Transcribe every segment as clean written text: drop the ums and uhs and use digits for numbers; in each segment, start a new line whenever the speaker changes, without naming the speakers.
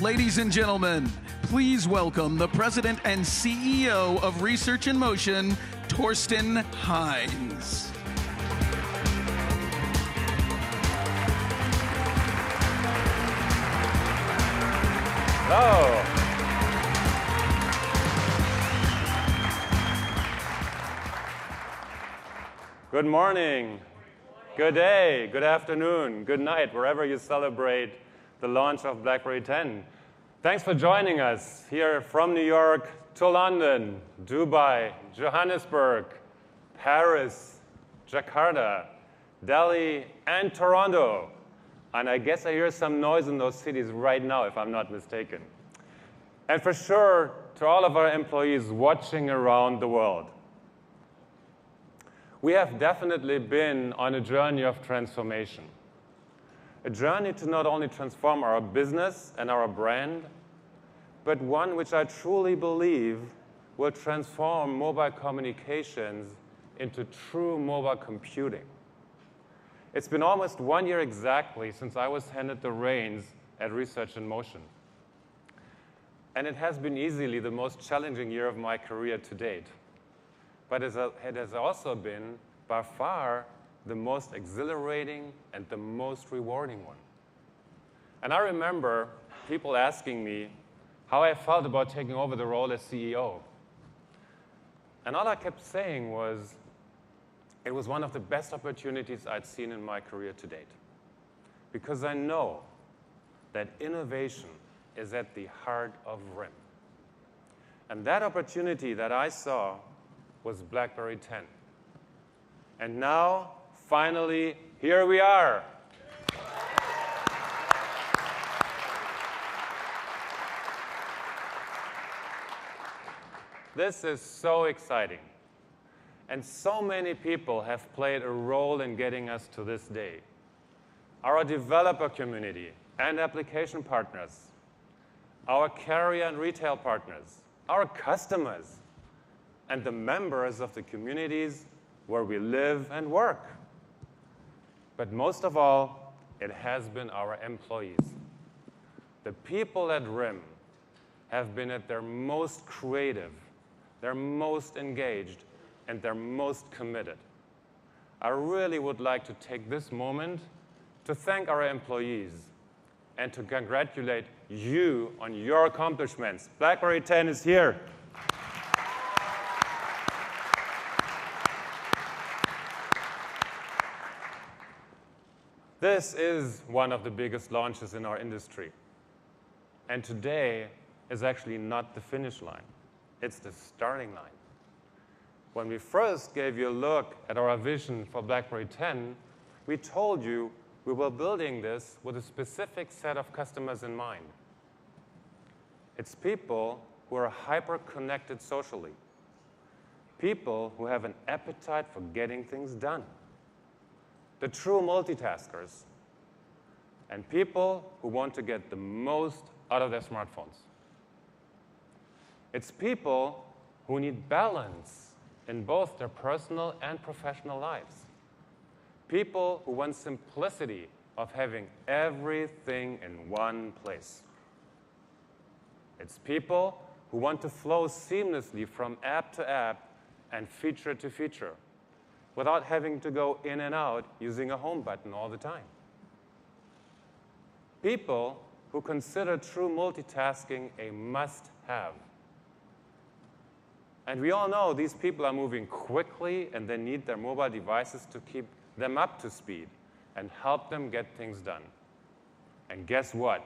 Ladies and gentlemen, please welcome the President and CEO of Research in Motion, Torsten Heinz.
Hello. Good morning, good day, good afternoon, good night, wherever you celebrate the launch of BlackBerry 10. Thanks for joining us here from New York to London, Dubai, Johannesburg, Paris, Jakarta, Delhi, and Toronto. And I guess I hear some noise in those cities right now, if I'm not mistaken. And for sure, to all of our employees watching around the world. We have definitely been on a journey of transformation. A journey to not only transform our business and our brand, but one which I truly believe will transform mobile communications into true mobile computing. It's been almost 1 year exactly since I was handed the reins at Research in Motion. And it has been easily the most challenging year of my career to date. But it has also been, by far, the most exhilarating and the most rewarding one. And I remember people asking me how I felt about taking over the role as CEO. And all I kept saying was, it was one of the best opportunities I'd seen in my career to date. Because I know that innovation is at the heart of RIM. And that opportunity that I saw was BlackBerry 10. And now, finally, here we are. This is so exciting. And so many people have played a role in getting us to this day. Our developer community and application partners, our carrier and retail partners, our customers, and the members of the communities where we live and work. But most of all, it has been our employees. The people at RIM have been at their most creative, their most engaged, and their most committed. I really would like to take this moment to thank our employees and to congratulate you on your accomplishments. BlackBerry 10 is here. This is one of the biggest launches in our industry. And today is actually not the finish line. It's the starting line. When we first gave you a look at our vision for BlackBerry 10, we told you we were building this with a specific set of customers in mind. It's people who are hyper-connected socially. People who have an appetite for getting things done. The true multitaskers, and people who want to get the most out of their smartphones. It's people who need balance in both their personal and professional lives. People who want simplicity of having everything in one place. It's people who want to flow seamlessly from app to app and feature to feature, without having to go in and out using a home button all the time. People who consider true multitasking a must-have. And we all know these people are moving quickly and they need their mobile devices to keep them up to speed and help them get things done. And guess what?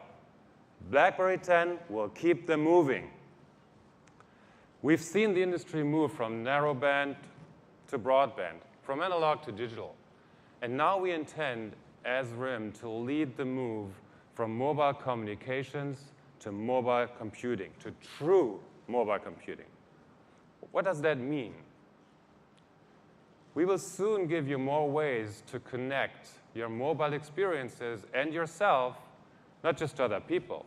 BlackBerry 10 will keep them moving. We've seen the industry move from narrowband to broadband, from analog to digital. And now we intend, as RIM, to lead the move from mobile communications to mobile computing, to true mobile computing. What does that mean? We will soon give you more ways to connect your mobile experiences and yourself, not just to other people,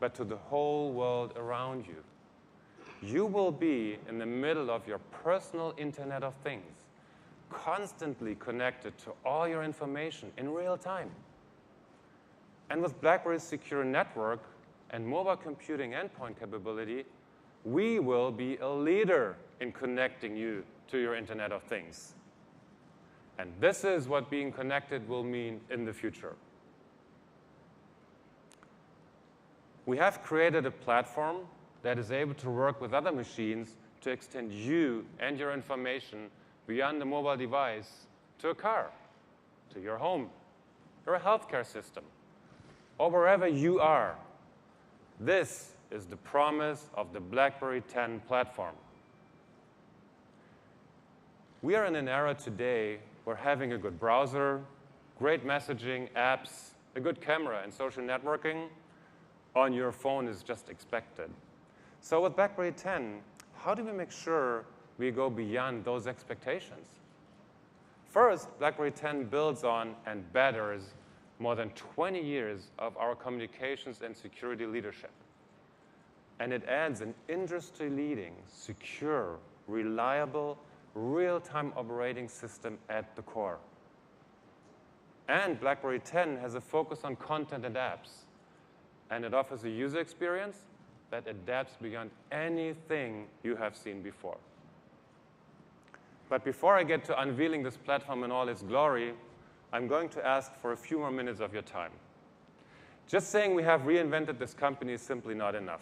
but to the whole world around you. You will be in the middle of your personal Internet of Things, constantly connected to all your information in real time. And with BlackBerry's secure network, and mobile computing endpoint capability, we will be a leader in connecting you to your Internet of Things. And this is what being connected will mean in the future. We have created a platform that is able to work with other machines to extend you and your information beyond the mobile device to a car, to your home, your healthcare system, or wherever you are. This is the promise of the BlackBerry 10 platform. We are in an era today where having a good browser, great messaging, apps, a good camera, and social networking on your phone is just expected. So with BlackBerry 10, how do we make sure we go beyond those expectations? First, BlackBerry 10 builds on and betters more than 20 years of our communications and security leadership. And it adds an industry-leading, secure, reliable, real-time operating system at the core. And BlackBerry 10 has a focus on content and apps. And it offers a user experience that adapts beyond anything you have seen before. But before I get to unveiling this platform in all its glory, I'm going to ask for a few more minutes of your time. Just saying we have reinvented this company is simply not enough.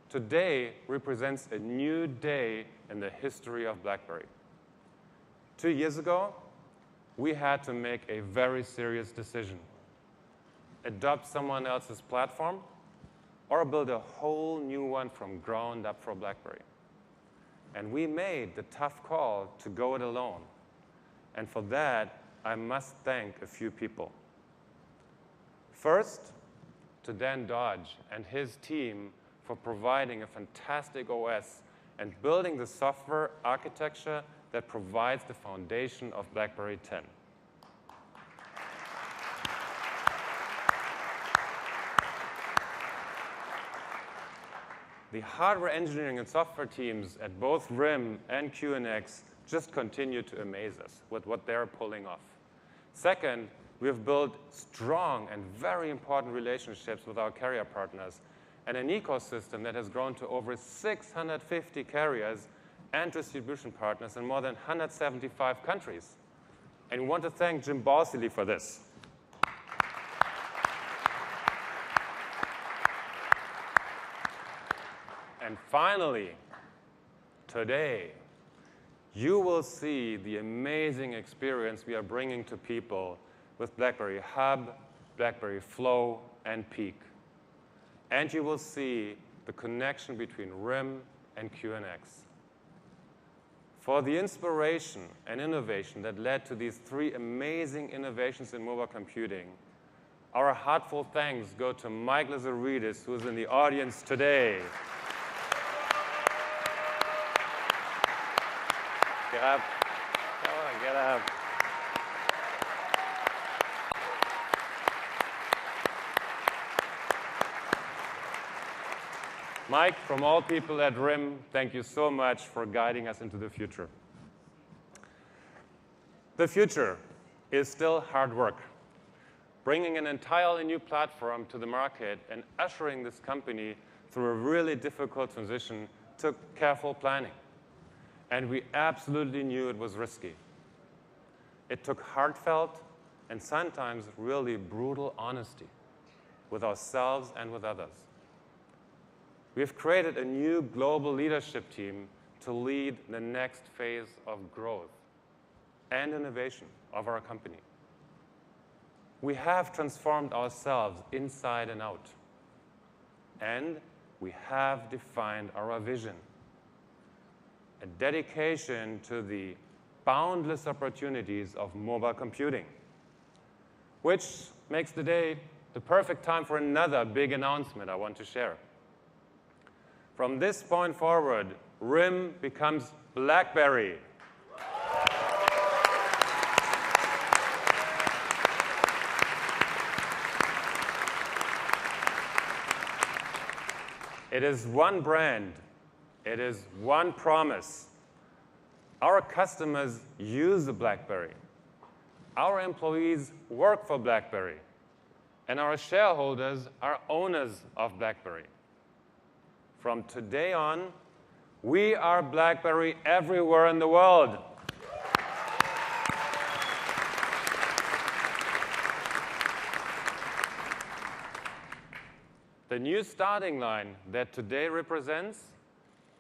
Today represents a new day in the history of BlackBerry. 2 years ago, we had to make a very serious decision: adopt someone else's platform or build a whole new one from ground up for BlackBerry. And we made the tough call to go it alone. And for that, I must thank a few people. First, to Dan Dodge and his team for providing a fantastic OS and building the software architecture that provides the foundation of BlackBerry 10. The hardware engineering and software teams at both RIM and QNX just continue to amaze us with what they're pulling off. Second, we have built strong and very important relationships with our carrier partners and an ecosystem that has grown to over 650 carriers and distribution partners in more than 175 countries. And we want to thank Jim Balsillie for this. And finally, today, you will see the amazing experience we are bringing to people with BlackBerry Hub, BlackBerry Flow, and Peak. And you will see the connection between RIM and QNX. For the inspiration and innovation that led to these 3 amazing innovations in mobile computing, our heartfelt thanks go to Mike Lazaridis, who is in the audience today. Get up. Come on, get up. Mike, from all people at RIM, thank you so much for guiding us into the future. The future is still hard work. Bringing an entirely new platform to the market and ushering this company through a really difficult transition took careful planning. And we absolutely knew it was risky. It took heartfelt and sometimes really brutal honesty with ourselves and with others. We've created a new global leadership team to lead the next phase of growth and innovation of our company. We have transformed ourselves inside and out. And we have defined our vision: a dedication to the boundless opportunities of mobile computing, which makes today the perfect time for another big announcement I want to share. From this point forward, RIM becomes BlackBerry. It is one brand. It is one promise. Our customers use the BlackBerry. Our employees work for BlackBerry. and our shareholders are owners of BlackBerry. From today on, we are BlackBerry everywhere in the world. The new starting line that today represents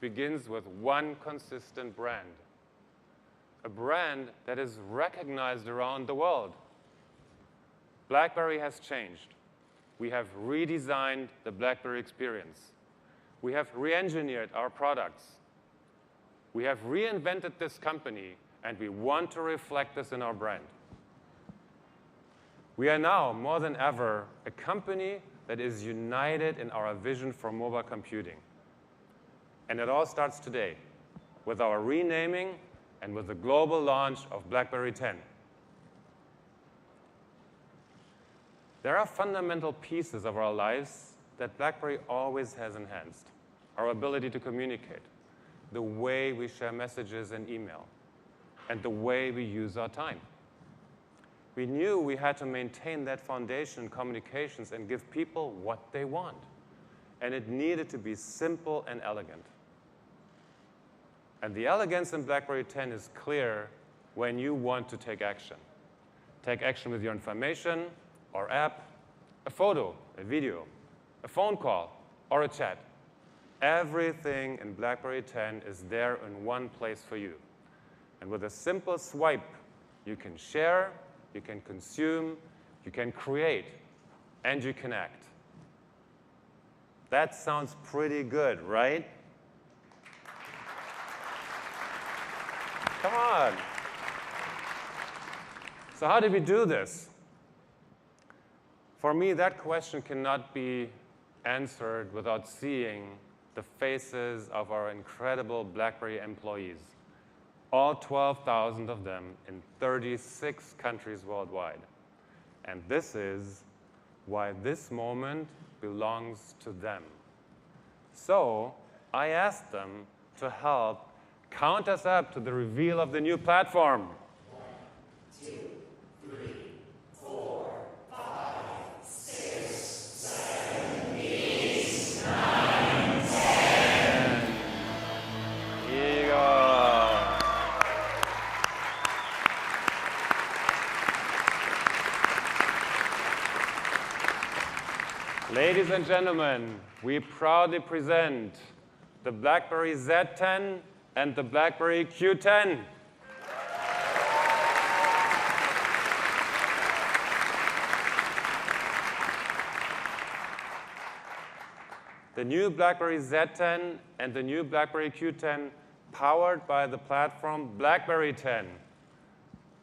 begins with one consistent brand, a brand that is recognized around the world. BlackBerry has changed. We have redesigned the BlackBerry experience. We have re-engineered our products. We have reinvented this company, and we want to reflect this in our brand. We are now, more than ever, a company that is united in our vision for mobile computing. And it all starts today with our renaming and with the global launch of BlackBerry 10. There are fundamental pieces of our lives that BlackBerry always has enhanced. Our ability to communicate, the way we share messages and email, and the way we use our time. We knew we had to maintain that foundation in communications and give people what they want. And it needed to be simple and elegant. And the elegance in BlackBerry 10 is clear when you want to take action. Take action with your information or app, a photo, a video, a phone call, or a chat. Everything in BlackBerry 10 is there in one place for you. And with a simple swipe, you can share, you can consume, you can create, and you can act. That sounds pretty good, right? Come on. So how did we do this? For me, that question cannot be answered without seeing the faces of our incredible BlackBerry employees, all 12,000 of them in 36 countries worldwide. And this is why this moment belongs to them. So I asked them to help count us up to the reveal of the new platform.
1, 2, 3, 4, 5, 6, 7, 8, 9, 10.
Here you go. Ladies and gentlemen, we proudly present the BlackBerry Z10 and the BlackBerry Q10. The new BlackBerry Z10 and the new BlackBerry Q10 powered by the platform BlackBerry 10.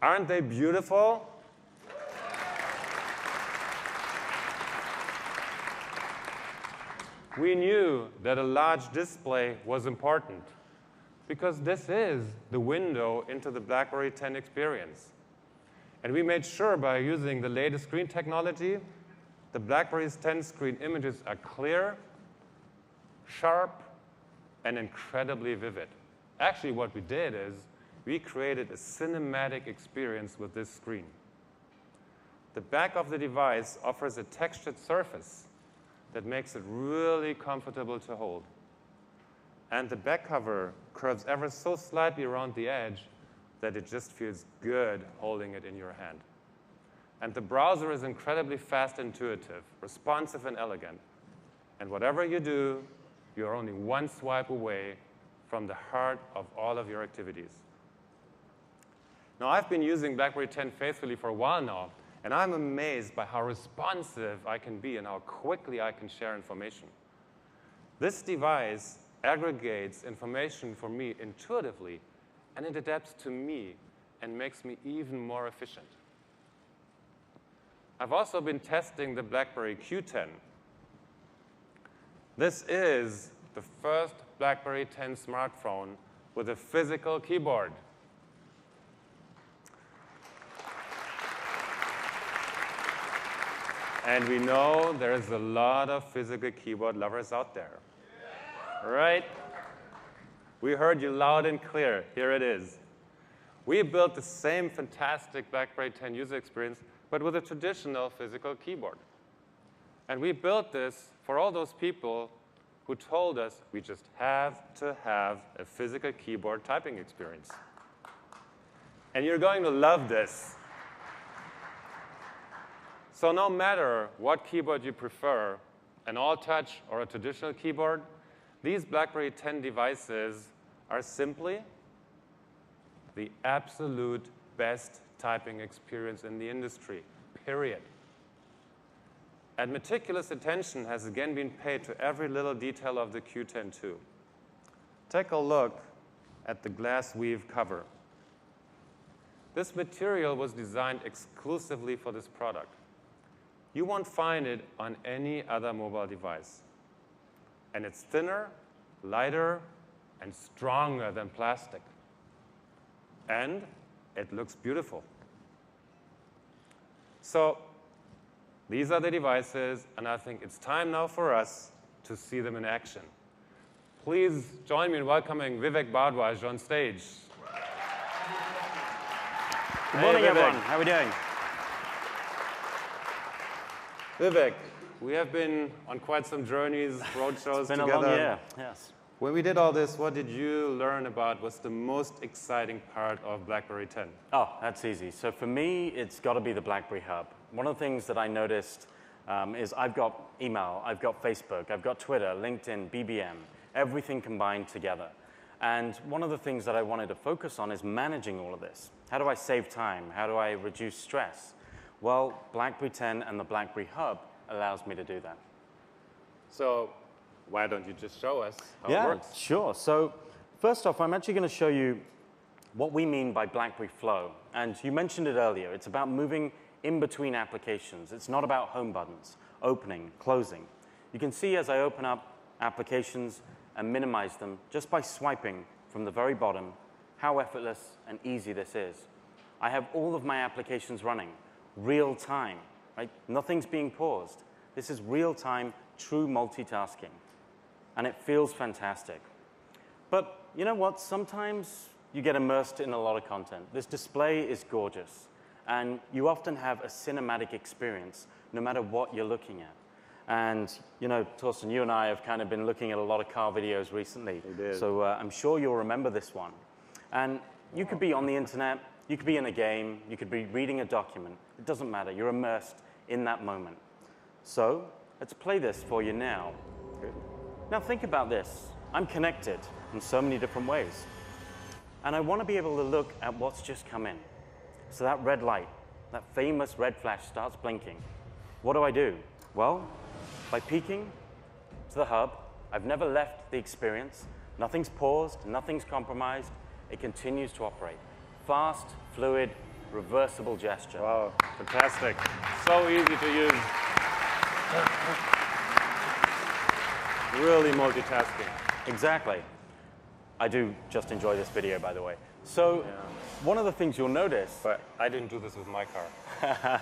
Aren't they beautiful? We knew that a large display was important because this is the window into the BlackBerry 10 experience. And we made sure by using the latest screen technology, the BlackBerry's 10 screen images are clear, sharp, and incredibly vivid. Actually, what we did is we created a cinematic experience with this screen. The back of the device offers a textured surface that makes it really comfortable to hold. And the back cover curves ever so slightly around the edge that it just feels good holding it in your hand. And the browser is incredibly fast, intuitive, responsive, and elegant. And whatever you do, you're only one swipe away from the heart of all of your activities. Now, I've been using BlackBerry 10 faithfully for a while now, and I'm amazed by how responsive I can be and how quickly I can share information. This device aggregates information for me intuitively, and it adapts to me and makes me even more efficient. I've also been testing the BlackBerry Q10. This is the first BlackBerry 10 smartphone with a physical keyboard. And we know there's a lot of physical keyboard lovers out there. Right? We heard you loud and clear. Here it is. We built the same fantastic BlackBerry 10 user experience, but with a traditional physical keyboard. And we built this for all those people who told us we just have to have a physical keyboard typing experience. And you're going to love this. So no matter what keyboard you prefer, an all-touch or a traditional keyboard, these BlackBerry 10 devices are simply the absolute best typing experience in the industry, period. And meticulous attention has again been paid to every little detail of the Q10 too. Take a look at the glass weave cover. This material was designed exclusively for this product. You won't find it on any other mobile device. And it's thinner, lighter, and stronger than plastic. And it looks beautiful. So these are the devices, and I think it's time now for us to see them in action. Please join me in welcoming Vivek Bhardwaj on stage.
Good morning, everyone. How are we doing?
Vivek, we have been on quite some journeys, roadshows together.
It's been a long year, yes.
When we did all this, what did you learn about what's the most exciting part of BlackBerry 10?
Oh, that's easy. So for me, it's got to be the BlackBerry Hub. One of the things that I noticed is I've got email, I've got Facebook, I've got Twitter, LinkedIn, BBM, everything combined together. And one of the things that I wanted to focus on is managing all of this. How do I save time? How do I reduce stress? Well, BlackBerry 10 and the BlackBerry Hub allows me to do that.
So why don't you just show us how it works?
Yeah, sure. So first off, I'm actually going to show you what we mean by BlackBerry Flow. And you mentioned it earlier. It's about moving in between applications. It's not about home buttons, opening, closing. You can see as I open up applications and minimize them just by swiping from the very bottom how effortless and easy this is. I have all of my applications running real time, right? Nothing's being paused. This is real time, true multitasking. And it feels fantastic. But you know what? Sometimes you get immersed in a lot of content. This display is gorgeous. And you often have a cinematic experience no matter what you're looking at. And, you know, Torsten, you and I have kind of been looking at a lot of car videos recently.
We did.
So I'm sure you'll remember this one. And you could be on the internet, you could be in a game, you could be reading a document. It doesn't matter. You're immersed in that moment. So let's play this for you now.
Okay.
Now think about this. I'm connected in so many different ways. And I want to be able to look at what's just come in. So that red light, that famous red flash starts blinking. What do? Well, by peeking to the hub, I've never left the experience. Nothing's paused, nothing's compromised. It continues to operate. Fast, fluid, reversible gesture.
Wow, fantastic. So easy to use. Really multitasking.
Exactly. I do just enjoy this video, by the way. So one of the things you'll notice...
But I didn't do this with my car.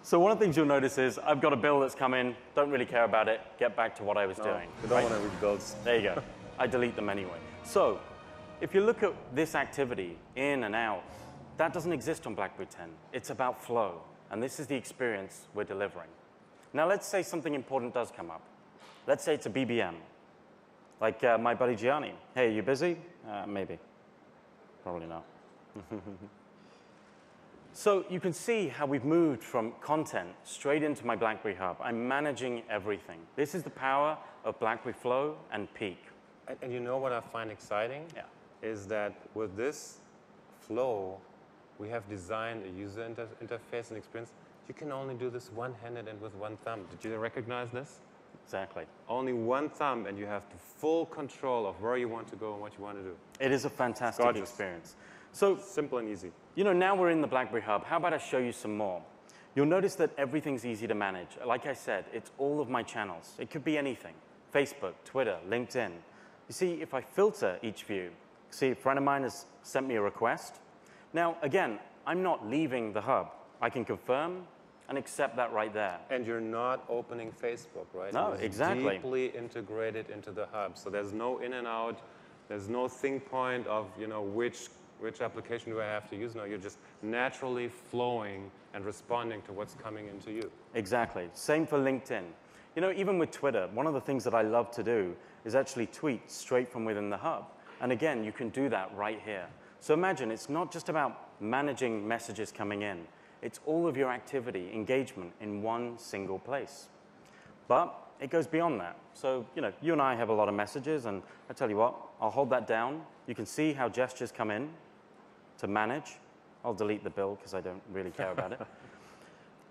So one of the things you'll notice is I've got a bill that's come in, don't really care about it, get back to what I was doing.
You don't want to read bills.
There you go. I delete them anyway. So if you look at this activity, in and out, that doesn't exist on BlackBerry 10. It's about flow, and this is the experience we're delivering. Now let's say something important does come up. Let's say it's a BBM, like my buddy Gianni. Hey, you busy? Maybe. Probably not. So you can see how we've moved from content straight into my BlackBerry Hub. I'm managing everything. This is the power of BlackBerry Flow and Peak.
And you know what I find exciting?
Yeah.
Is that with this flow, we have designed a user interface and experience. You can only do this one-handed and with one thumb. Did you recognize this?
Exactly.
Only one thumb, and you have the full control of where you want to go and what you want to do.
It is a fantastic
Gorgeous.
experience. So,
Simple and easy.
you know, now we're in the BlackBerry Hub. How about I show you some more? You'll notice that everything's easy to manage. Like I said, it's all of my channels. It could be anything. Facebook, Twitter, LinkedIn. You see, if I filter each view, see, a friend of mine has sent me a request. Now, again, I'm not leaving the hub. I can confirm and accept that right there.
And you're not opening Facebook, right?
No,
It's
exactly.
deeply integrated into the hub. So there's no in and out. There's no sync point of, you know, which which application do I have to use now? You're just naturally flowing and responding to what's coming into you.
Exactly. Same for LinkedIn. You know, even with Twitter, one of the things that I love to do is actually tweet straight from within the hub. And again, you can do that right here. So imagine it's not just about managing messages coming in. It's all of your activity, engagement in one single place. But it goes beyond that. So, you know, you and I have a lot of messages, and I tell you what, I'll hold that down. You can see how gestures come in to manage. I'll delete the bill because I don't really care about it.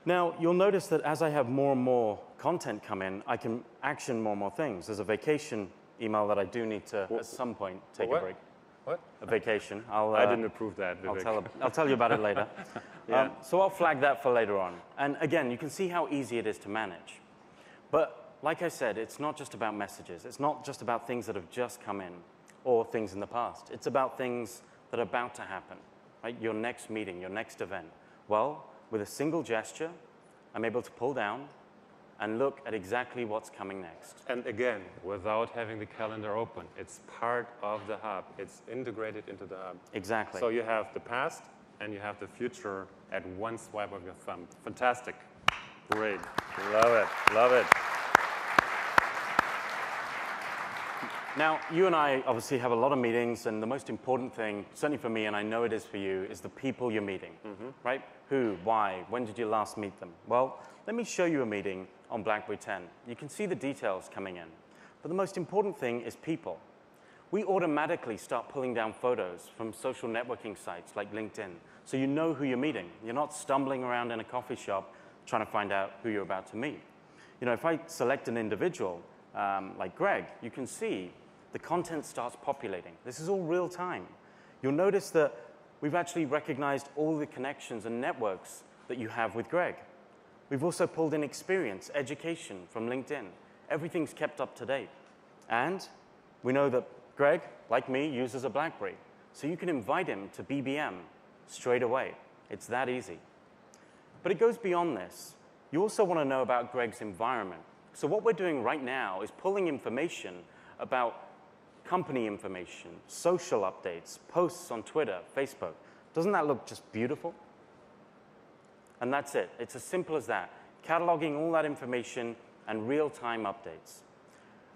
Now, you'll notice that as I have more and more content come in, I can action more and more things. There's a vacation email that I do need to, at some point, take a break.
What?
A vacation.
I didn't approve that, Vivek.
I'll tell you about it later.
Yeah.
So I'll flag that for later on. And again, you can see how easy it is to manage. But like I said, it's not just about messages. It's not just about things that have just come in or things in the past. It's about things that are about to happen, right? Your next meeting, your next event. Well, with a single gesture, I'm able to pull down and look at exactly what's coming next.
And again, without having the calendar open, it's part of the hub. It's integrated into the hub.
Exactly.
So you have the past and you have the future at one swipe of your thumb. Fantastic. Great. Love it. Love it.
Now, you and I obviously have a lot of meetings, and the most important thing, certainly for me, and I know it is for you, is the people you're meeting, right? Who, why, when did you last meet them? Well, let me show you a meeting on BlackBerry 10. You can see the details coming in. But the most important thing is people. We automatically start pulling down photos from social networking sites like LinkedIn, so you know who you're meeting. You're not stumbling around in a coffee shop trying to find out who you're about to meet. You know, if I select an individual, like Greg, you can see the content starts populating. This is all real time. You'll notice that we've actually recognized all the connections and networks that you have with Greg. We've also pulled in experience, education from LinkedIn. Everything's kept up to date. And we know that Greg, like me, uses a BlackBerry. So you can invite him to BBM straight away. It's that easy. But it goes beyond this. You also want to know about Greg's environment. So what we're doing right now is pulling information about company information, social updates, posts on Twitter, Facebook. Doesn't that look just beautiful? And that's it. It's as simple as that. Cataloging all that information and real-time updates.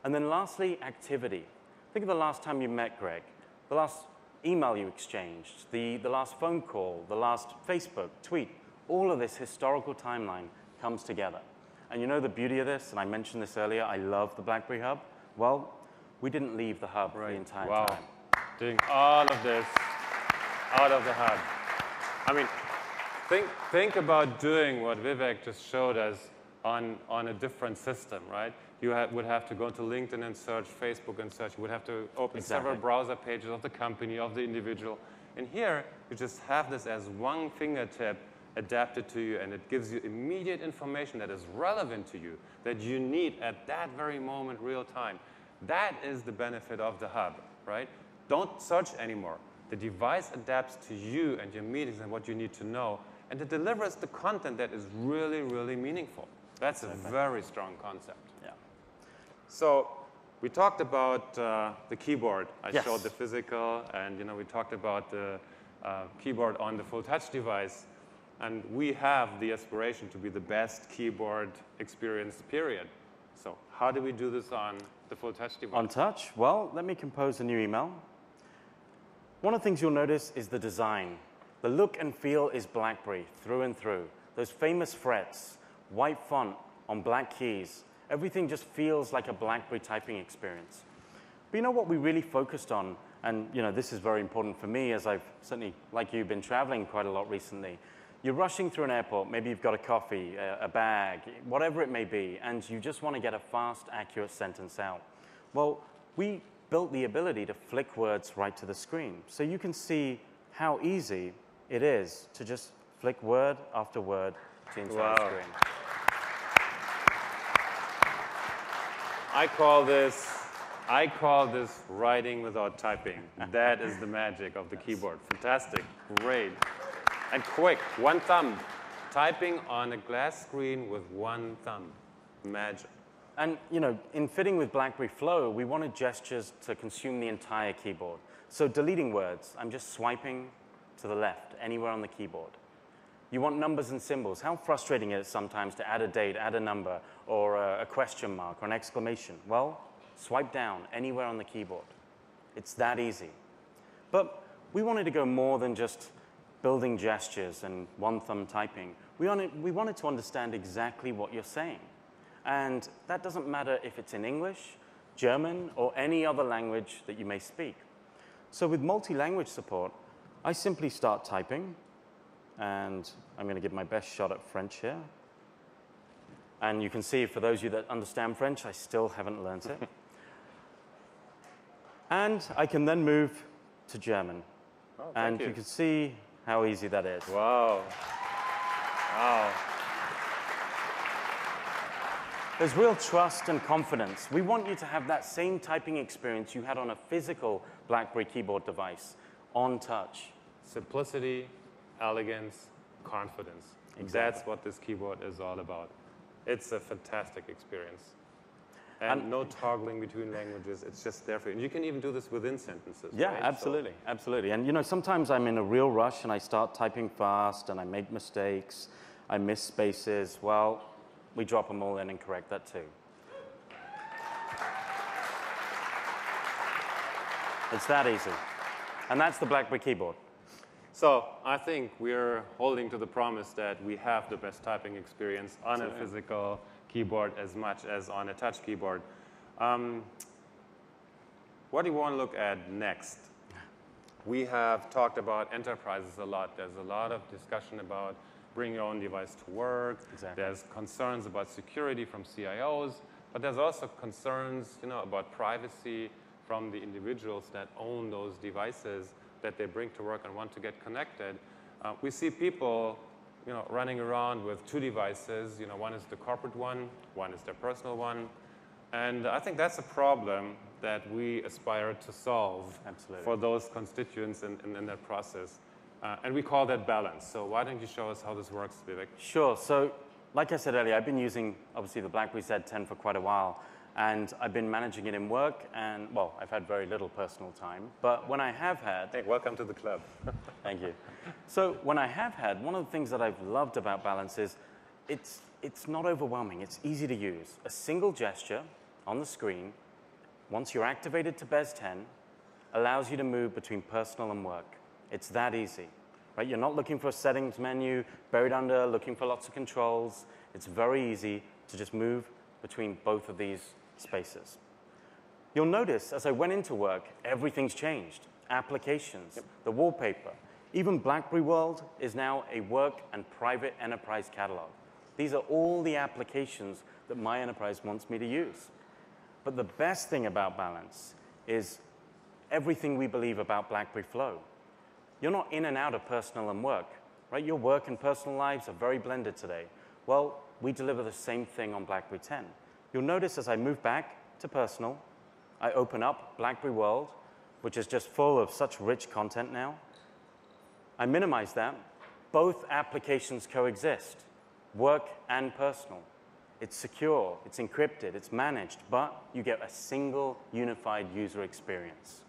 And then lastly, activity. Think of the last time you met Greg, the last email you exchanged, the last phone call, the last Facebook tweet. All of this historical timeline comes together. And you know the beauty of this, and I mentioned this earlier, I love the BlackBerry Hub. Well, we didn't leave the hub the entire time.
Doing all of this out of the hub. I mean, think about doing what Vivek just showed us on a different system, right? You would have to go to LinkedIn and search, Facebook and search. You would have to open several browser pages of the company, of the individual. And here, you just have this as one fingertip adapted to you, and it gives you immediate information that is relevant to you, that you need at that very moment, real time. That is the benefit of the hub, right? Don't search anymore. The device adapts to you and your meetings and what you need to know, and it delivers the content that is really, really meaningful. That's a very strong concept.
Yeah.
So we talked about the keyboard. I
Yes.
showed the physical, and we talked about the keyboard on the full touch device. And we have the aspiration to be the best keyboard experience, period. So how do we do this on the full touch device?
On touch? Well, let me compose a new email. One of the things you'll notice is the design. The look and feel is BlackBerry through and through. Those famous frets, white font on black keys. Everything just feels like a BlackBerry typing experience. But you know what we really focused on, and this is very important for me as I've certainly, like you, been traveling quite a lot recently. You're rushing through an airport, maybe you've got a coffee, a bag, whatever it may be, and you just want to get a fast, accurate sentence out. Well, we built the ability to flick words right to the screen. So you can see how easy it is to just flick word after word to the entire screen.
I call this writing without typing. That is the magic of the keyboard. Fantastic, great. And quick, one thumb. Typing on a glass screen with one thumb. Magic.
And you know, in fitting with BlackBerry Flow, we wanted gestures to consume the entire keyboard. So deleting words, I'm just swiping to the left, anywhere on the keyboard. You want numbers and symbols. How frustrating is it sometimes to add a date, add a number, or a question mark, or an exclamation? Well, swipe down anywhere on the keyboard. It's that easy. But we wanted to go more than just building gestures and one-thumb typing. We wanted to understand exactly what you're saying. And that doesn't matter if it's in English, German, or any other language that you may speak. So with multi-language support, I simply start typing, and I'm going to give my best shot at French here. And you can see, for those of you that understand French, I still haven't learned it. And I can then move to German.
Oh,
and you can see how easy that is.
Wow. Wow.
There's real trust and confidence. We want you to have that same typing experience you had on a physical BlackBerry keyboard device, on touch.
Simplicity, elegance, confidence.
Exactly.
That's what this keyboard is all about. It's a fantastic experience. And no toggling between languages. It's just there for you. And you can even do this within sentences.
Yeah,
right?
absolutely, absolutely. And you know, sometimes I'm in a real rush and I start typing fast and I make mistakes, I miss spaces. Well, we drop them all in and correct that too. It's that easy. And that's the BlackBerry keyboard.
So I think we're holding to the promise that we have the best typing experience on a physical keyboard as much as on a touch keyboard. What do you want to look at next? We have talked about enterprises a lot. There's a lot of discussion about bring your own device to work.
Exactly.
There's concerns about security from CIOs, but there's also concerns, about privacy from the individuals that own those devices that they bring to work and want to get connected. We see people, running around with two devices. One is the corporate one is their personal one. And I think that's a problem that we aspire to solve for those constituents in that process. And we call that balance. So why don't you show us how this works, Vivek?
Sure. So like I said earlier, I've been using, obviously, the BlackBerry Z10 for quite a while. And I've been managing it in work. And, well, I've had very little personal time. But when I have had...
Hey, welcome to the club.
Thank you. So when I have had, one of the things that I've loved about Balance is it's not overwhelming. It's easy to use. A single gesture on the screen, once you're activated to BES 10, allows you to move between personal and work. It's that easy, right? You're not looking for a settings menu, buried under, looking for lots of controls. It's very easy to just move between both of these spaces. You'll notice, as I went into work, everything's changed. Applications, the wallpaper, even BlackBerry World is now a work and private enterprise catalog. These are all the applications that my enterprise wants me to use. But the best thing about Balance is everything we believe about BlackBerry Flow. You're not in and out of personal and work, right? Your work and personal lives are very blended today. Well, we deliver the same thing on BlackBerry 10. You'll notice as I move back to personal, I open up BlackBerry World, which is just full of such rich content now. I minimize that. Both applications coexist, work and personal. It's secure, it's encrypted, it's managed, but you get a single unified user experience.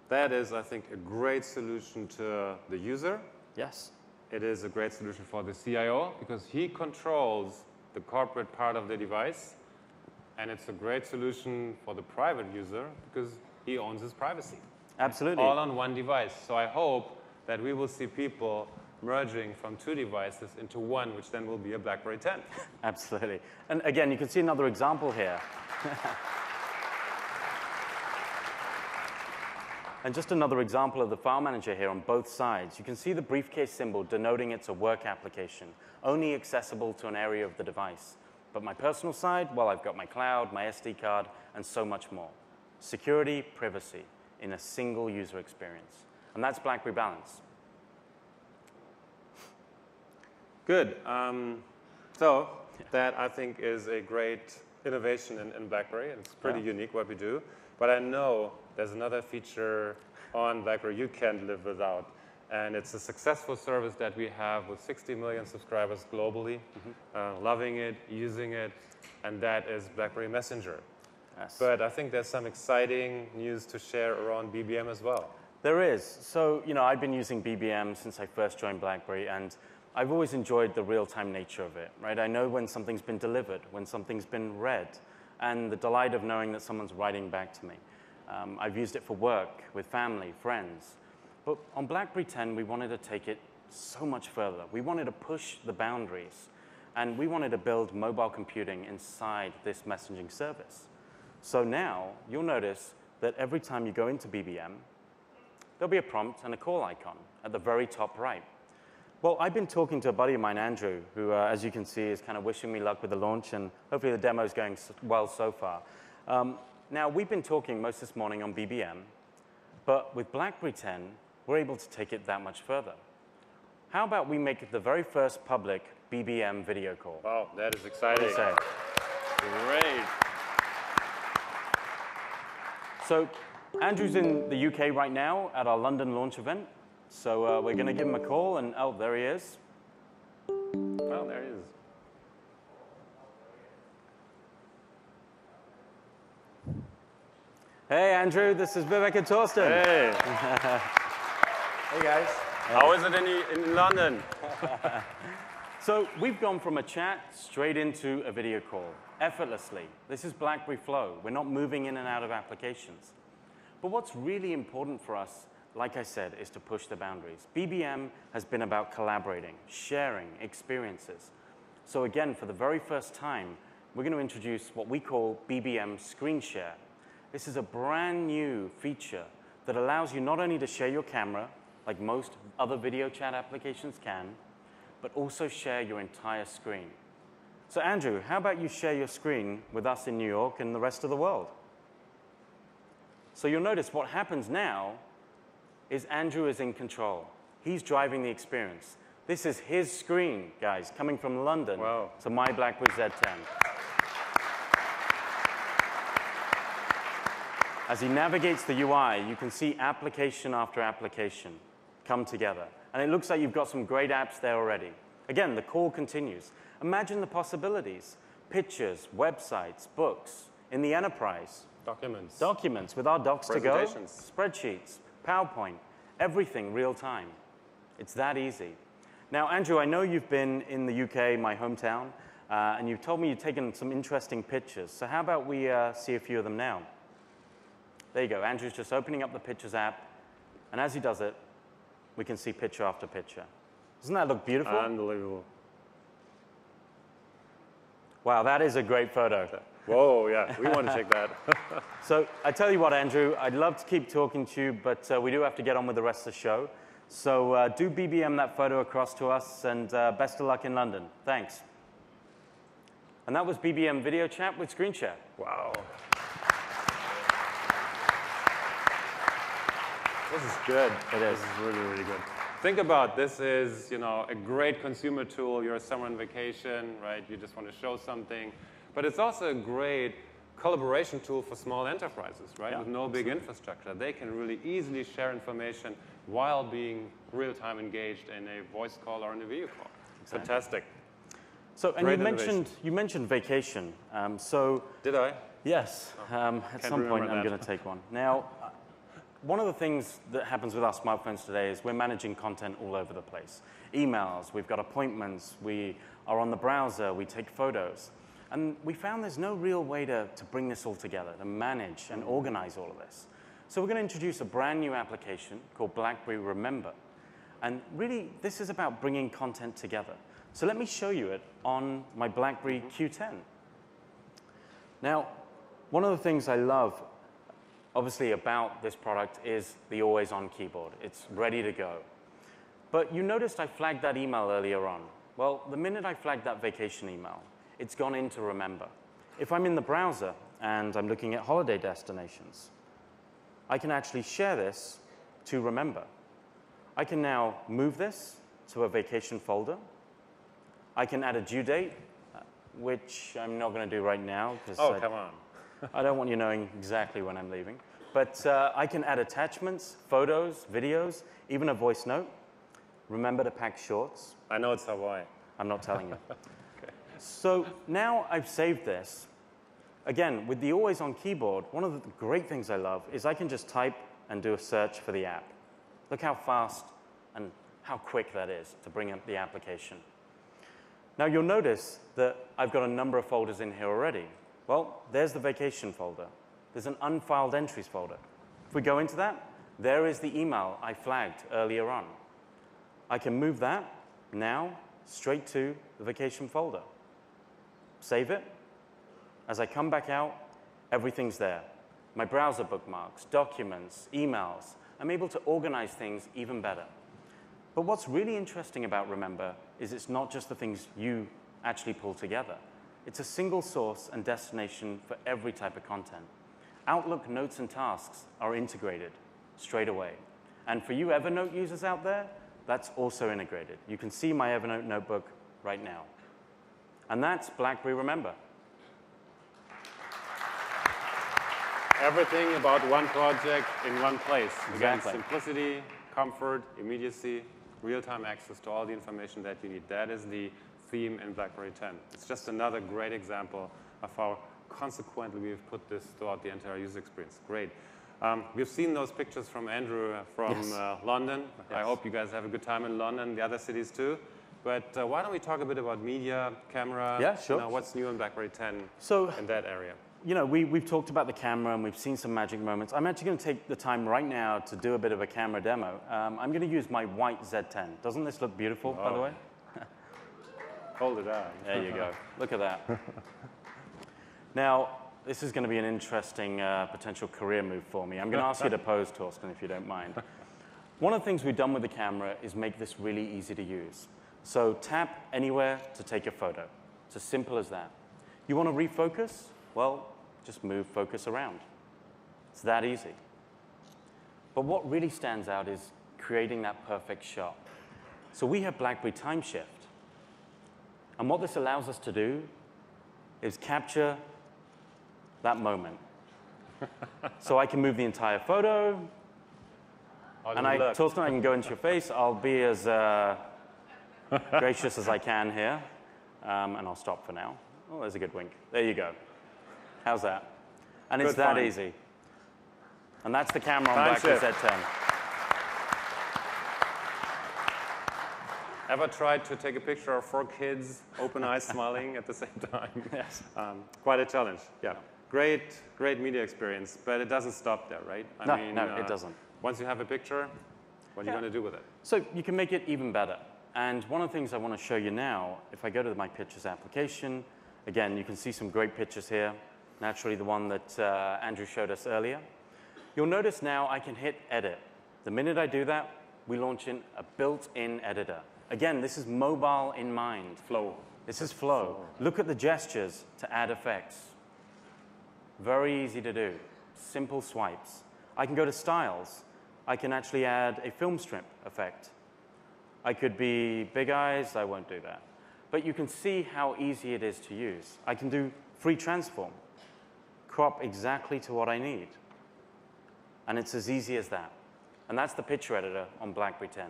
That is, I think, a great solution to the user.
Yes.
It is a great solution for the CIO because he controls the corporate part of the device. And it's a great solution for the private user because he owns his privacy.
Absolutely.
All on one device. So I hope that we will see people merging from two devices into one, which then will be a BlackBerry 10.
Absolutely. And again, you can see another example here. And just another example of the file manager here on both sides. You can see the briefcase symbol denoting it's a work application, only accessible to an area of the device. But my personal side, well, I've got my cloud, my SD card, and so much more. Security, privacy in a single user experience. And that's BlackBerry Balance.
Good. So that, I think, is a great innovation in BlackBerry. It's pretty unique what we do. But I know there's another feature on BlackBerry you can't live without. And it's a successful service that we have with 60 million subscribers globally, loving it, using it. and that is BlackBerry Messenger.
Yes.
But I think there's some exciting news to share around BBM as well.
There is. So, I've been using BBM since I first joined BlackBerry, and I've always enjoyed the real-time nature of it, right? I know when something's been delivered, when something's been read, and the delight of knowing that someone's writing back to me. I've used it for work, with family, friends. But on BlackBerry 10, we wanted to take it so much further. We wanted to push the boundaries, and we wanted to build mobile computing inside this messaging service. So now, you'll notice that every time you go into BBM, there'll be a prompt and a call icon at the very top right. Well, I've been talking to a buddy of mine, Andrew, who, as you can see, is kind of wishing me luck with the launch, and hopefully the demo's going well so far. Now, we've been talking most this morning on BBM, but with BlackBerry 10, we're able to take it that much further. How about we make it the very first public BBM video call?
Wow, that is exciting.
What do you say?
Great.
So Andrew's in the UK right now at our London launch event. So we're going to give him a call, and oh, there he is.
Well, there he is.
Hey, Andrew, this is Vivek and Torsten.
Hey.
Hey, guys.
How is it in London?
So we've gone from a chat straight into a video call, effortlessly. This is BlackBerry Flow. We're not moving in and out of applications. But what's really important for us, like I said, is to push the boundaries. BBM has been about collaborating, sharing experiences. So again, for the very first time, we're going to introduce what we call BBM Screen Share. This is a brand new feature that allows you not only to share your camera, like most other video chat applications can, but also share your entire screen. So Andrew, how about you share your screen with us in New York and the rest of the world? So you'll notice what happens now is Andrew is in control. He's driving the experience. This is his screen, guys, coming from London to my BlackBerry Z10. As he navigates the UI, you can see application after application come together. And it looks like you've got some great apps there already. Again, the call continues. Imagine the possibilities. Pictures, websites, books, in the enterprise.
Documents.
Documents with our docs to go.
Presentations.
Spreadsheets, PowerPoint, everything real time. It's that easy. Now, Andrew, I know you've been in the UK, my hometown, and you've told me you've taken some interesting pictures. So how about we see a few of them now? There you go. Andrew's just opening up the Pictures app, and as he does it, we can see picture after picture. Doesn't that look beautiful?
Unbelievable.
Wow, that is a great photo.
Whoa, yeah, we want to check that.
So I tell you what, Andrew, I'd love to keep talking to you, but we do have to get on with the rest of the show. So do BBM that photo across to us, and best of luck in London. Thanks. And that was BBM Video Chat with Screen Share.
Wow. This is good.
It is.
This is really, really good. Think about this is, a great consumer tool. You're somewhere on vacation, right? You just want to show something. But it's also a great collaboration tool for small enterprises, right?
Yeah,
with no big infrastructure. They can really easily share information while being real-time engaged in a voice call or in a video call.
Exactly.
Fantastic.
So, and
Great
you mentioned vacation. So
Did I?
yes, at some point I'm going to take one. Now, one of the things that happens with our smartphones today is we're managing content all over the place. Emails, we've got appointments, we are on the browser, we take photos. And we found there's no real way to bring this all together, to manage and organize all of this. So we're going to introduce a brand new application called BlackBerry Remember. And really, this is about bringing content together. So let me show you it on my BlackBerry Q10. Now, one of the things I love, obviously, about this product is the always-on keyboard. It's ready to go. But you noticed I flagged that email earlier on. Well, the minute I flagged that vacation email, it's gone into Remember. If I'm in the browser and I'm looking at holiday destinations, I can actually share this to Remember. I can now move this to a vacation folder. I can add a due date, which I'm not going to do right now.
Come on.
I don't want you knowing exactly when I'm leaving. But I can add attachments, photos, videos, even a voice note. Remember to pack shorts.
I know it's Hawaii.
I'm not telling you.
Okay.
So now I've saved this. Again, with the always-on keyboard, one of the great things I love is I can just type and do a search for the app. Look how fast and how quick that is to bring up the application. Now you'll notice that I've got a number of folders in here already. Well, there's the vacation folder. There's an unfiled entries folder. If we go into that, there is the email I flagged earlier on. I can move that now straight to the vacation folder. Save it. As I come back out, everything's there. My browser bookmarks, documents, emails. I'm able to organize things even better. But what's really interesting about Remember is it's not just the things you actually pull together. It's a single source and destination for every type of content. Outlook notes and tasks are integrated straight away. And for you Evernote users out there, that's also integrated. You can see my Evernote notebook right now. And that's BlackBerry Remember.
Everything about one project in one place.
Exactly.
Again, simplicity, comfort, immediacy, real-time access to all the information that you need. That is the theme in BlackBerry 10. It's just another great example of how consequently we've put this throughout the entire user experience. Great. We've seen those pictures from Andrew from London.
Yes.
I hope you guys have a good time in London, the other cities too. But why don't we talk a bit about media, camera,
Yeah, sure.
What's new in BlackBerry 10
So,
in that area?
you know, we've talked about the camera and we've seen some magic moments. I'm actually going to take the time right now to do a bit of a camera demo. I'm going to use my white Z10. Doesn't this look beautiful, by the way?
Hold it out.
There you go. Look at that. Now, this is going to be an interesting potential career move for me. I'm going to ask you to pose, Torsten, if you don't mind. One of the things we've done with the camera is make this really easy to use. So tap anywhere to take a photo. It's as simple as that. You want to refocus? Well, just move focus around. It's that easy. But what really stands out is creating that perfect shot. So we have BlackBerry Time Shift. And what this allows us to do is capture that moment. So I can move the entire photo, and Torsten, I can go into your face. I'll be as gracious as I can here, and I'll stop for now. Oh, there's a good wink. There you go. How's that? And it's that easy. And that's the camera on BlackBerry Z10.
Ever tried to take a picture of 4 kids, open eyes, smiling at the same time?
Yes.
Quite a challenge. Yeah. Great media experience, but it doesn't stop there, right?
No, it doesn't.
Once you have a picture, what are you going to do with it?
So you can make it even better. And one of the things I want to show you now, if I go to my Pictures application, again, you can see some great pictures here. Naturally, the one that Andrew showed us earlier. You'll notice now I can hit Edit. The minute I do that, we launch in a built-in editor. Again, this is mobile in mind.
Flow.
This is Flow. Look at the gestures to add effects. Very easy to do. Simple swipes. I can go to Styles. I can actually add a film strip effect. I could be big eyes. I won't do that. But you can see how easy it is to use. I can do free transform. Crop exactly to what I need. And it's as easy as that. And that's the picture editor on BlackBerry 10.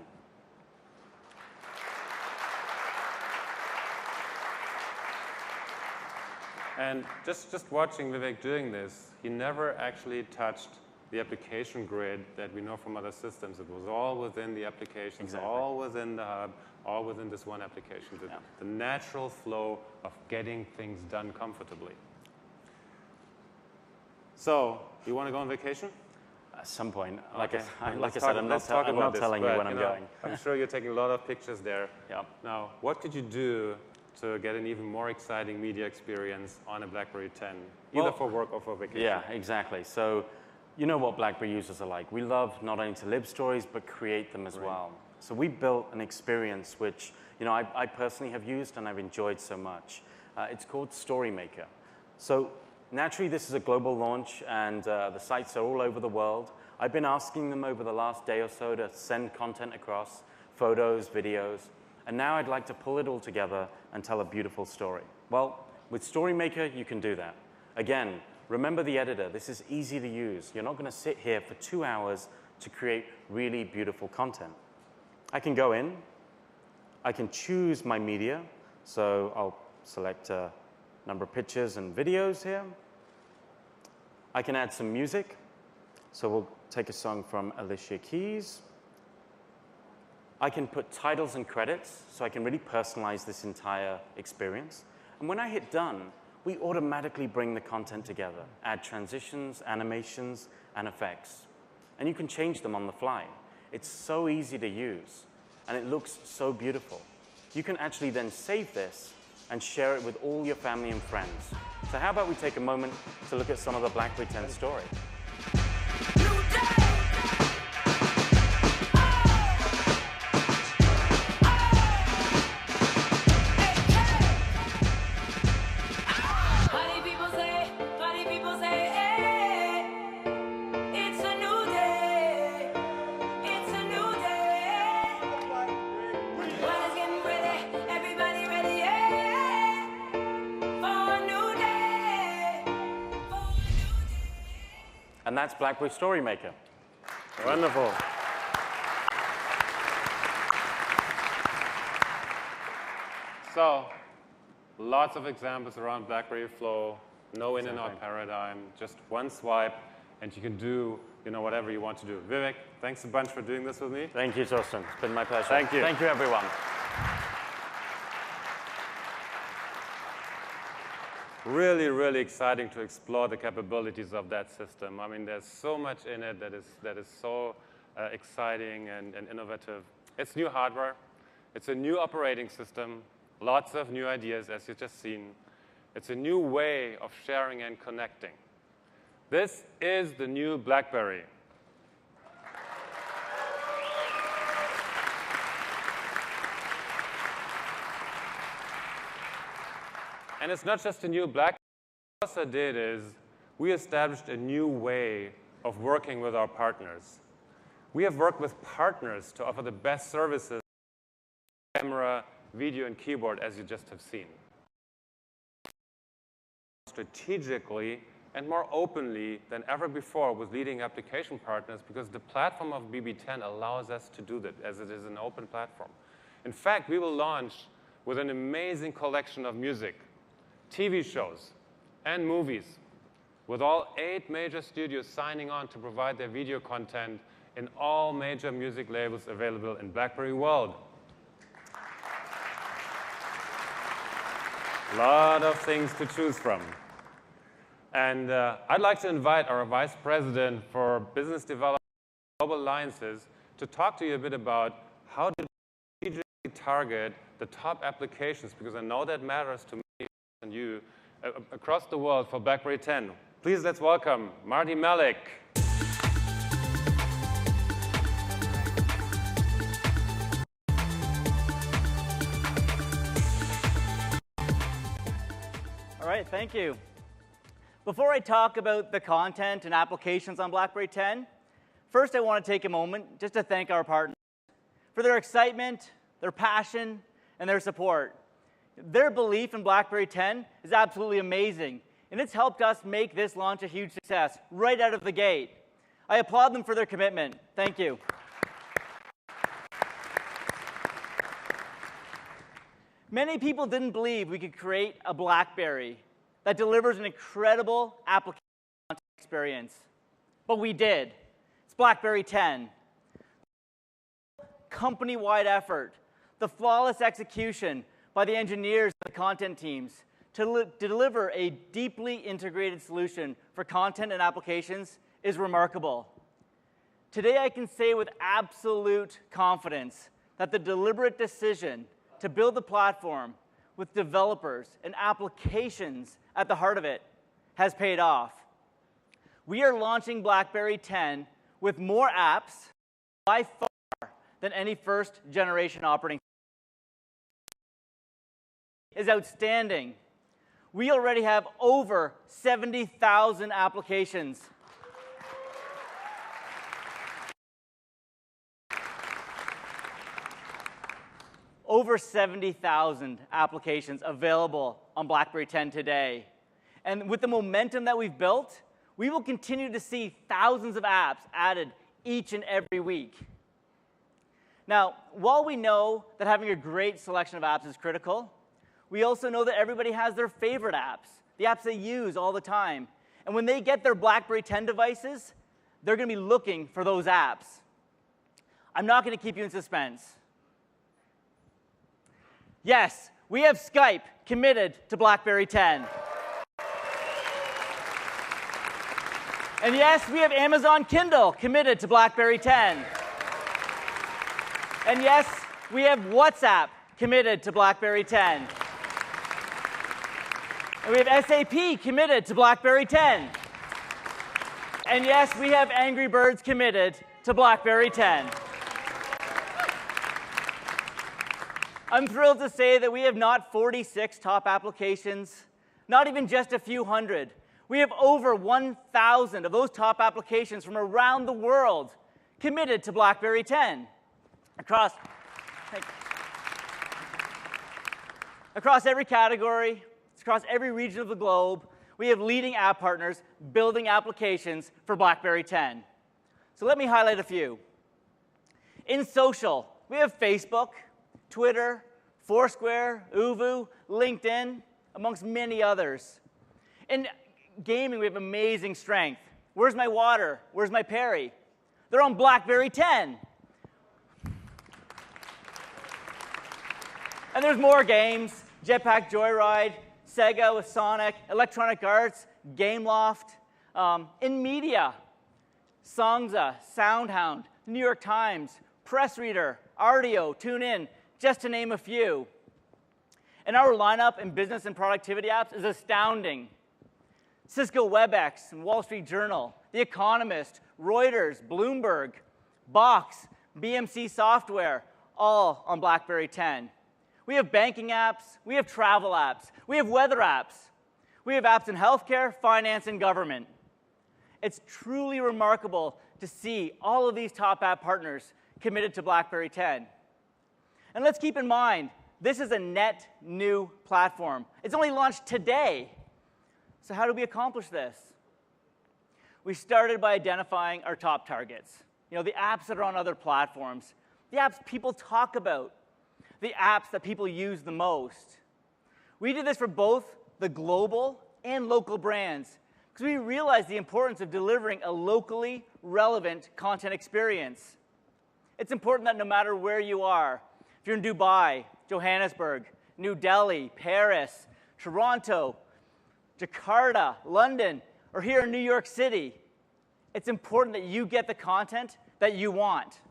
And just watching Vivek doing this, he never actually touched the application grid that we know from other systems. It was all within the applications,
Exactly.
all within the hub, all within this one application. The natural flow of getting things done comfortably. So, you want to go on vacation?
At some point, like
Okay.
I
Let's
said,
talk-
I'm
let's
not
talk about this,
telling you
but,
when I'm going.
I'm sure you're taking a lot of pictures there.
Yep.
Now, what could you do to get an even more exciting media experience on a BlackBerry 10, either
Well,
for work or for vacation?
Yeah, exactly. So you know what BlackBerry users are like. We love not only to live stories, but create them as well. So we built an experience which I personally have used and I've enjoyed so much. It's called Story Maker. So naturally, this is a global launch, and the sites are all over the world. I've been asking them over the last day or so to send content across, photos, videos, and now I'd like to pull it all together and tell a beautiful story. Well, with Story Maker, you can do that. Again, remember the editor. This is easy to use. You're not going to sit here for 2 hours to create really beautiful content. I can go in. I can choose my media. So I'll select a number of pictures and videos here. I can add some music. So we'll take a song from Alicia Keys. I can put titles and credits, so I can really personalize this entire experience. And when I hit done, we automatically bring the content together, add transitions, animations, and effects. And you can change them on the fly. It's so easy to use, and it looks so beautiful. You can actually then save this and share it with all your family and friends. So how about we take a moment to look at some of the BlackBerry 10 story. And that's BlackBerry Story Maker.
Wonderful. So, lots of examples around BlackBerry Flow, no in and out paradigm, just one swipe, and you can do whatever you want to do. Vivek, thanks a bunch for doing this with me.
Thank you, Torsten. It's been my pleasure.
Thank you.
Thank you, everyone.
Really, really exciting to explore the capabilities of that system. I mean, there's so much in it that is so exciting and innovative. It's new hardware. It's a new operating system. Lots of new ideas, as you've just seen. It's a new way of sharing and connecting. This is the new BlackBerry. And it's not just a new BlackBerry. What we also did is we established a new way of working with our partners. We have worked with partners to offer the best services, camera, video, and keyboard, as you just have seen. Strategically and more openly than ever before with leading application partners, because the platform of BB10 allows us to do that, as it is an open platform. In fact, we will launch with an amazing collection of music, TV shows, and movies, with all 8 major studios signing on to provide their video content in all major music labels available in BlackBerry world. A lot of things to choose from. And I'd like to invite our Vice President for Business Development and Global Alliances to talk to you a bit about how to strategically target the top applications, because I know that matters to me and you across the world for BlackBerry 10. Please let's welcome Marty Malik.
All right, thank you. Before I talk about the content and applications on BlackBerry 10, first I want to take a moment just to thank our partners for their excitement, their passion, and their support. Their belief in BlackBerry 10 is absolutely amazing, and it's helped us make this launch a huge success right out of the gate. I applaud them for their commitment. Thank you. Many people didn't believe we could create a BlackBerry that delivers an incredible application experience, but we did. It's BlackBerry 10. Company-wide effort, the flawless execution by the engineers and the content teams to deliver a deeply integrated solution for content and applications is remarkable. Today, I can say with absolute confidence that the deliberate decision to build the platform with developers and applications at the heart of it has paid off. We are launching BlackBerry 10 with more apps by far than any first-generation operating system. Is outstanding. We already have over 70,000 applications. Over 70,000 applications available on BlackBerry 10 today. And with the momentum that we've built, we will continue to see thousands of apps added each and every week. Now, while we know that having a great selection of apps is critical, We also know that everybody has their favorite apps, the apps they use all the time. And when they get their BlackBerry 10 devices, they're going to be looking for those apps. I'm not going to keep you in suspense. Yes, we have Skype committed to BlackBerry 10. And yes, we have Amazon Kindle committed to BlackBerry 10. And yes, we have WhatsApp committed to BlackBerry 10. And we have SAP committed to BlackBerry 10. And yes, we have Angry Birds committed to BlackBerry 10. I'm thrilled to say that we have not 46 top applications, not even just a few hundred. We have over 1,000 of those top applications from around the world committed to BlackBerry 10. Across every category, across every region of the globe, we have leading app partners building applications for BlackBerry 10. So let me highlight a few. In social, we have Facebook, Twitter, Foursquare, Uvu, LinkedIn, amongst many others. In gaming, we have amazing strength. Where's My Water? Where's My Perry? They're on BlackBerry 10. And there's more games, Jetpack Joyride, Sega with Sonic, Electronic Arts, Gameloft. In media, Songza, SoundHound, New York Times, Press Reader, Ardio, TuneIn, just to name a few. And our lineup in business and productivity apps is astounding. Cisco WebEx and Wall Street Journal, The Economist, Reuters, Bloomberg, Box, BMC Software, all on BlackBerry 10. We have banking apps, we have travel apps, we have weather apps, we have apps in healthcare, finance, and government. It's truly remarkable to see all of these top app partners committed to BlackBerry 10. And let's keep in mind, this is a net new platform. It's only launched today. So how do we accomplish this? We started by identifying our top targets. You know, the apps that are on other platforms, the apps people talk about, the apps that people use the most. We did this for both the global and local brands because we realized the importance of delivering a locally relevant content experience. It's important that no matter where you are, if you're in Dubai, Johannesburg, New Delhi, Paris, Toronto, Jakarta, London, or here in New York City, it's important that you get the content that you want.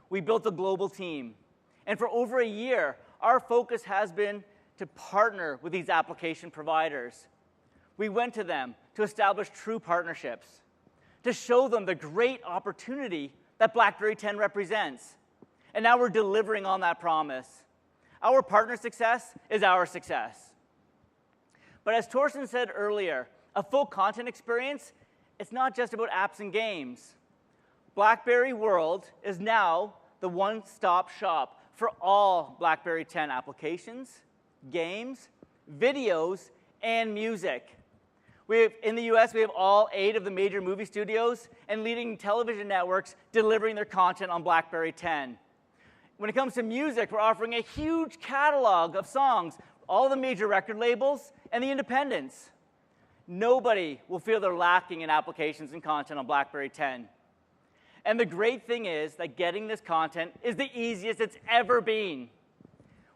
We built a global team. And for over a year, our focus has been to partner with these application providers. We went to them to establish true partnerships, to show them the great opportunity that BlackBerry 10 represents. And now we're delivering on that promise. Our partner success is our success. But as Torsten said earlier, a full content experience, it's not just about apps and games. BlackBerry World is now the one-stop shop for all BlackBerry 10 applications, games, videos, and music. In the US, we have all 8 of the major movie studios and leading television networks delivering their content on BlackBerry 10. When it comes to music, we're offering a huge catalog of songs, all the major record labels, and the independents. Nobody will feel they're lacking in applications and content on BlackBerry 10. And the great thing is that getting this content is the easiest it's ever been.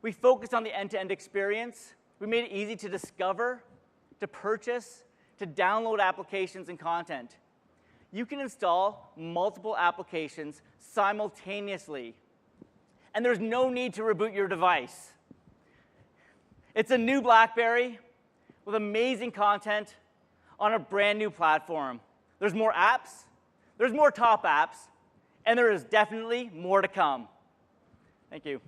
We focused on the end-to-end experience. We made it easy to discover, to purchase, to download applications and content. You can install multiple applications simultaneously. And there's no need to reboot your device. It's a new BlackBerry with amazing content on a brand new platform. There's more apps, there's more top apps, and there is definitely more to come. Thank you.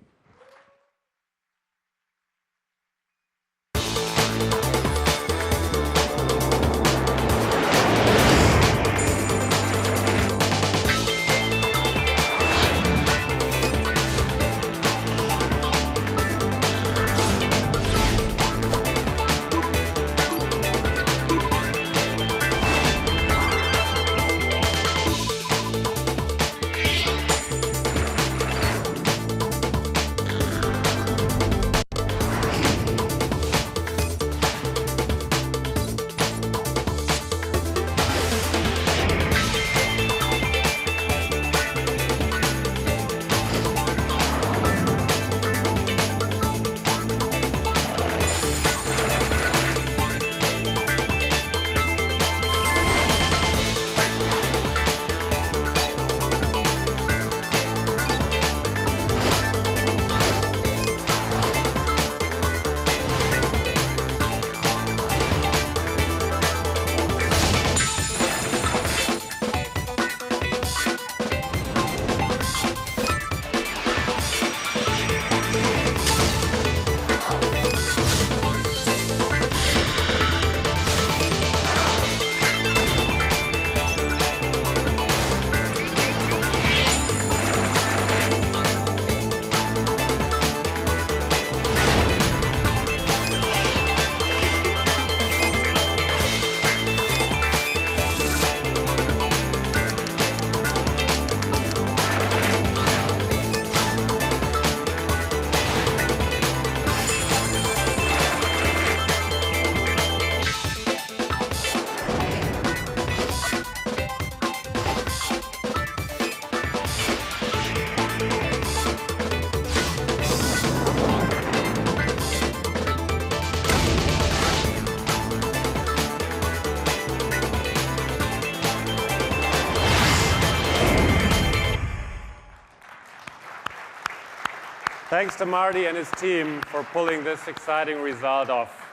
Thanks to Marty and his team for pulling this exciting result off.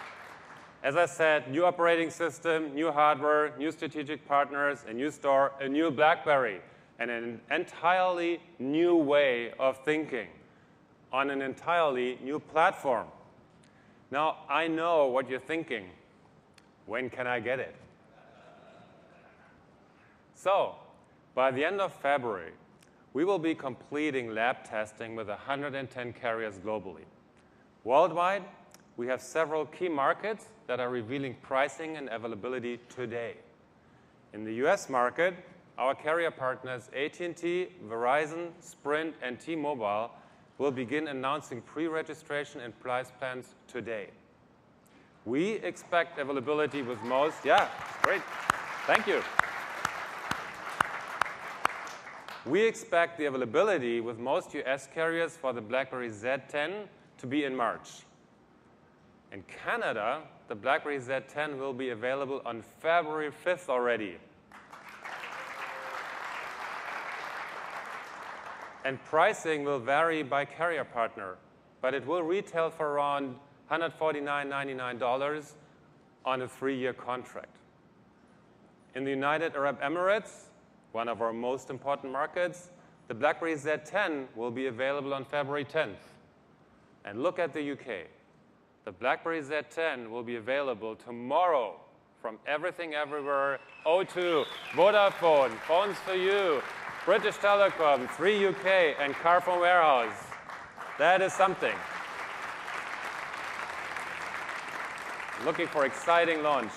As I said, new operating system, new hardware, new strategic partners, a new store, a new BlackBerry, and an entirely new way of thinking on an entirely new platform. Now, I know what you're thinking. When can I get it? So, by the end of February, we will be completing lab testing with 110 carriers globally. Worldwide, we have several key markets that are revealing pricing and availability today. In the US market, our carrier partners AT&T, Verizon, Sprint, and T-Mobile will begin announcing pre-registration and price plans today. We expect availability with most, yeah, great, thank you. We expect the availability with most US carriers for the BlackBerry Z10 to be in March. In Canada, the BlackBerry Z10 will be available on February 5th already. And pricing will vary by carrier partner, but it will retail for around $149.99 on a 3-year contract. In the United Arab Emirates, one of our most important markets, the BlackBerry Z10 will be available on February 10th. And look at the UK. The BlackBerry Z10 will be available tomorrow from Everything Everywhere, O2, Vodafone, Phones for You, British Telecom, 3 UK, and Carphone Warehouse. That is something. Looking for exciting launch.